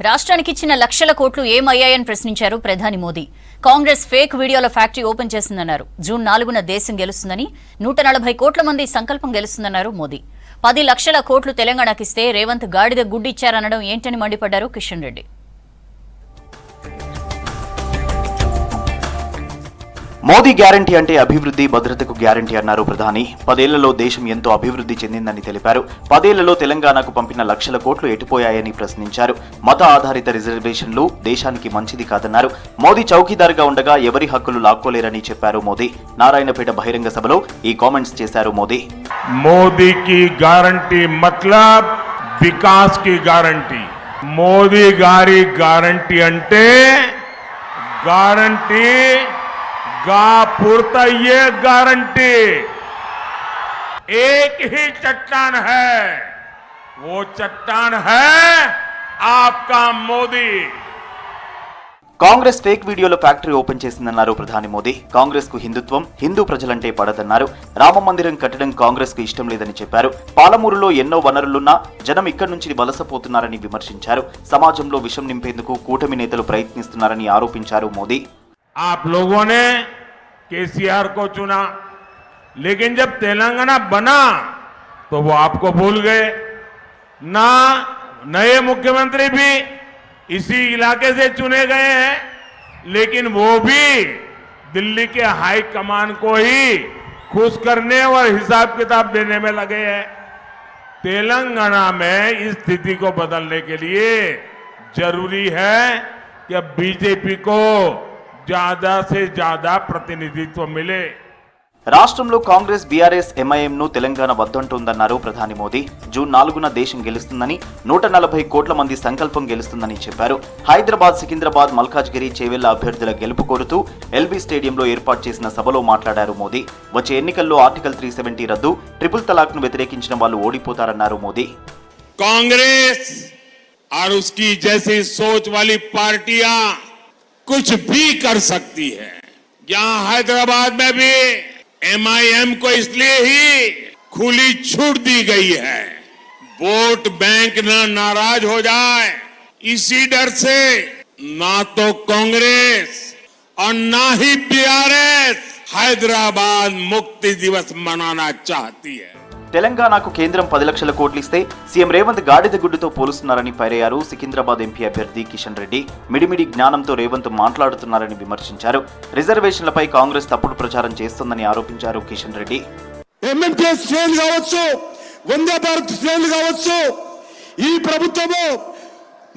రాష్ట్రానికి ఇచ్చిన లక్షల కోట్లు ఏమయ్యాయని ప్రశ్నించారు ప్రధాని మోదీ. కాంగ్రెస్ ఫేక్ వీడియోల ఫ్యాక్టరీ ఓపెన్ చేసిందన్నారు. జూన్ 4న దేశం గెలుస్తుందని, 140 కోట్ల మంది సంకల్పం గెలుస్తుందన్నారు మోదీ. 10 లక్షల కోట్లు తెలంగాణకిస్తే రేవంత్ గాడిద గుడ్డిచ్చారనడం ఏంటని మండిపడ్డారు కిషన్ రెడ్డి. మోదీ గ్యారంటీ అంటే అభివృద్ధి భద్రతకు గ్యారంటీ అన్నారు ప్రధాని. 10 ఏళ్లలో దేశం ఎంతో అభివృద్ధి చెందిందని తెలిపారు. 10 ఏళ్లలో తెలంగాణకు పంపిన లక్షల కోట్లు ఎటుపోయాయని ప్రశ్నించారు. మత ఆధారిత రిజర్వేషన్లు దేశానికి మంచిది కాదన్నారు. మోదీ చౌకీదారుగా ఉండగా ఎవరి హక్కులు లాక్కోలేరని చెప్పారు మోదీ. నారాయణపేట బహిరంగ సభలో ఈ కామెంట్స్ చేశారు మోదీ. మోదీకి గ్యారంటీ మతలబ్ వికాస్ కి గ్యారంటీ. మోదీ గారి గ్యారంటీ అంటే గ్యారంటీ गा पुरता ये गारंटी एक ही चट्टान है, वो चट्टान है आपका मोदी. కాంగ్రెస్ ఫేక్ వీడియోల ఫ్యాక్టరీ ఓపెన్ చేసిందన్నారు ప్రధాని మోదీ. కాంగ్రెస్ కు హిందుత్వం, హిందూ ప్రజలంటే పడదన్నారు. రామ మందిరం కట్టడం కాంగ్రెస్ కు ఇష్టం లేదని చెప్పారు. పాలమూరులో ఎన్నో వనరులున్నా జనం ఇక్కడి నుంచి వలసపోతున్నారని విమర్శించారు. సమాజంలో విషం నింపేందుకు కూటమి నేతలు ప్రయత్నిస్తున్నారని ఆరోపించారు మోదీ. आप लोगों ने केसीआर को चुना, लेकिन जब तेलंगाना बना तो वो आपको भूल गए ना. नए मुख्यमंत्री भी इसी इलाके से चुने गए हैं, लेकिन वो भी दिल्ली के हाई कमान को ही खुश करने और हिसाब किताब देने में लगे हैं. तेलंगाना में इस स्थिति को बदलने के लिए जरूरी है कि अब बीजेपी को ज्यादा से ज्यादा प्रतिनिधित्व मिले. రాష్ట్రంలో కాంగ్రెస్ బీఆర్ఎస్ ఎంఐఎం ను తెలంగాణ వద్దంటోందన్నారు ప్రధాని మోదీ. జూన్ 4న దేశం గెలుస్తుందని, 140 కోట్ల మంది సంకల్పం గెలుస్తుందని చెప్పారు. హైదరాబాద్, సికింద్రాబాద్, మల్కాజ్గిరి, చేవెళ్ల అభ్యర్థుల గెలుపు కోరుతూ ఎల్బీ స్టేడియంలో ఏర్పాటు చేసిన సభలో మాట్లాడారు మోదీ. వచ్చే ఎన్నికల్లో ఆర్టికల్ 370 రద్దు, ట్రిపుల్ తలాక్ ను వ్యతిరేకించిన వాళ్ళు ఓడిపోతారన్నారు మోదీ. కాంగ్రెస్ और उसकी जैसी सोच वाली पार्टियां कुछ भी कर सकती है. यहां हैदराबाद में भी एमआईएम को इसलिए ही खुली छूट दी गई है, वोट बैंक न नाराज हो जाए इसी डर से ना तो कांग्रेस और ना ही बीआरएस हैदराबाद मुक्ति दिवस मनाना चाहती है. తెలంగాణకు కేంద్రం 10 లక్షల కోట్లు ఇస్తే సీఎం రేవంత్ గాడిద గుడ్డుతో పోలుస్తున్నారని ఫైరయ్యారు సికింద్రాబాద్ ఎంపీ అభ్యర్థి కిషన్ రెడ్డి. మిడిమిడి జ్ఞానంతో రేవంత్ మాట్లాడుతున్నారని విమర్శించారు. రిజర్వేషన్లపై కాంగ్రెస్ తప్పుడు ప్రచారం చేస్తోందని ఆరోపించారు కిషన్ రెడ్డి. ఎంఎంటీఎస్ ట్రైన్లు కావచ్చు, వందే భారత్ ట్రైన్లు కావచ్చు, ఈ ప్రభుత్వము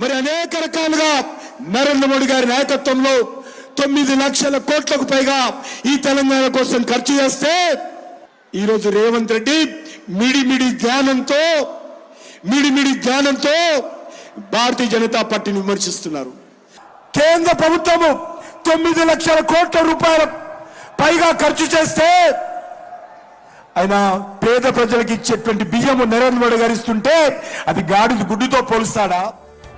మరి అనేక రకాలుగా నరేంద్ర మోడీ గారి నాయకత్వంలో 9 లక్షల కోట్లకు పైగా ఈ తెలంగాణ కోసం ఖర్చు చేస్తే ఈరోజు రేవంత్ రెడ్డి మిడిమిడి జ్ఞానంతో భారతీయ జనతా పార్టీని విమర్శిస్తున్నారు. కేంద్ర ప్రభుత్వము 9 లక్షల కోట్ల రూపాయల పైగా ఖర్చు చేస్తే ఆయన పేద ప్రజలకు ఇచ్చేటువంటి బియ్యము నరేంద్ర మోడీ గారు ఇస్తుంటే అది గాడిద గుడ్డుతో పోలుస్తాడా?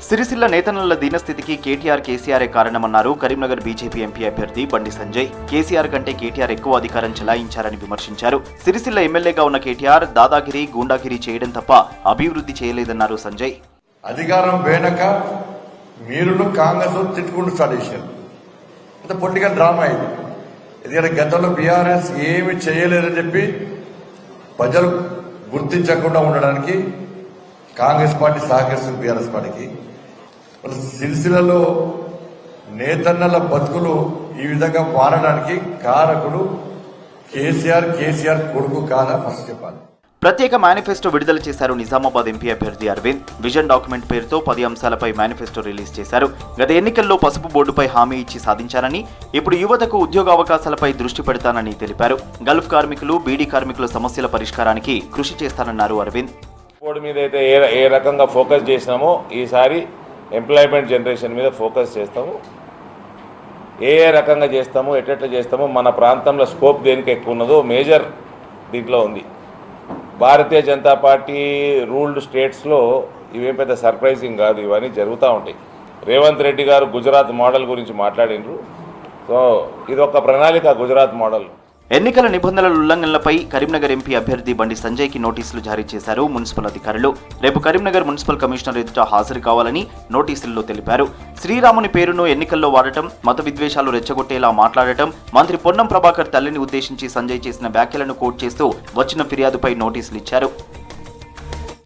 సిరిసిల్ల నేతన్నల దీనస్థితికి కేటీఆర్, కేసీఆరే కారణమన్నారు కరీంనగర్ బీజేపీ ఎంపీ అభ్యర్థి బండి సంజయ్. కేసీఆర్ కంటే కేటీఆర్ ఎక్కువ అధికారం చెలాయించారని విమర్శించారు. సిరిసిల్ల ఎమ్మెల్యేగా ఉన్న కేటీఆర్ దాదాగిరి, గూండాగిరి చేయడం తప్ప అభివృద్ధి చేయలేదన్నారు సంజయ్. అధికారం వేనక మీరును కాంగ్రెస్ తిట్టుకుంటూ స్టార్ట్ చేశారు. అంత పొలిటికల్ డ్రామా ఇది. ఎందుకంటే గతంలో బీఆర్ఎస్ ఏమి చేయలేదని చెప్పి ప్రజలు గుర్తించకుండా ఉండడానికి కాంగ్రెస్ పార్టీ సహకరిస్తుంది బీఆర్ఎస్ పార్టీకి. సిరిసిల్లలో నేతన్నల బతుకులు ఈ విధంగా మారడానికి కారకుడు కేసీఆర్ కొడుకు కాదా ఫస్ట్ చెప్పాలి. ప్రత్యేక మేనిఫెస్టో విడుదల చేశారు నిజామాబాద్ ఎంపీ అభ్యర్థి అరవింద్. విజన్ డాక్యుమెంట్ పేరుతో 10 అంశాలపై మేనిఫెస్టో రిలీజ్ చేశారు. గత ఎన్నికల్లో పసుపు బోర్డుపై హామీ ఇచ్చి సాధించారని, ఇప్పుడు యువతకు ఉద్యోగావకాశాలపై దృష్టి పెడతానని తెలిపారు. గల్ఫ్ కార్మికులు, బీడీ కార్మికుల సమస్యల పరిష్కారానికి కృషి చేస్తానన్నారు అరవింద్. బోర్డు మీద అయితే ఏ రకంగా ఫోకస్ చేసినామో ఈసారి ఎంప్లాయ్మెంట్ జనరేషన్ మీద ఫోకస్ చేస్తాము. ఏ రకంగా చేస్తాము, ఎట్లా చేస్తామో, మన ప్రాంతంలో స్కోప్ దేనికి ఎక్కువ ఉన్నదో మేజర్ దీంట్లో ఉంది. భారతీయ జనతా పార్టీ రూల్డ్ స్టేట్స్లో ఇవేం పెద్ద సర్ప్రైజింగ్ కాదు, ఇవన్నీ జరుగుతూ ఉంటాయి. రేవంత్ రెడ్డి గారు గుజరాత్ మోడల్ గురించి మాట్లాడినరు. సో ఇదొక ప్రణాళిక గుజరాత్ మోడల్. ఎన్నికల నిబంధనల ఉల్లంఘనలపై కరీంనగర్ ఎంపీ అభ్యర్థి బండి సంజయ్కి నోటీసులు జారీ చేశారు మున్సిపల్ అధికారులు. రేపు కరీంనగర్ మున్సిపల్ కమిషనర్ ఎదుట హాజరు కావాలని నోటీసుల్లో తెలిపారు. శ్రీరాముని పేరును ఎన్నికల్లో వాడటం, మత విద్వేషాలు రెచ్చగొట్టేలా మాట్లాడటం, మంత్రి పొన్నం ప్రభాకర్ తల్లిని ఉద్దేశించి సంజయ్ చేసిన వ్యాఖ్యలను కోట్ చేస్తూ వచ్చిన ఫిర్యాదుపై నోటీసులు ఇచ్చారు.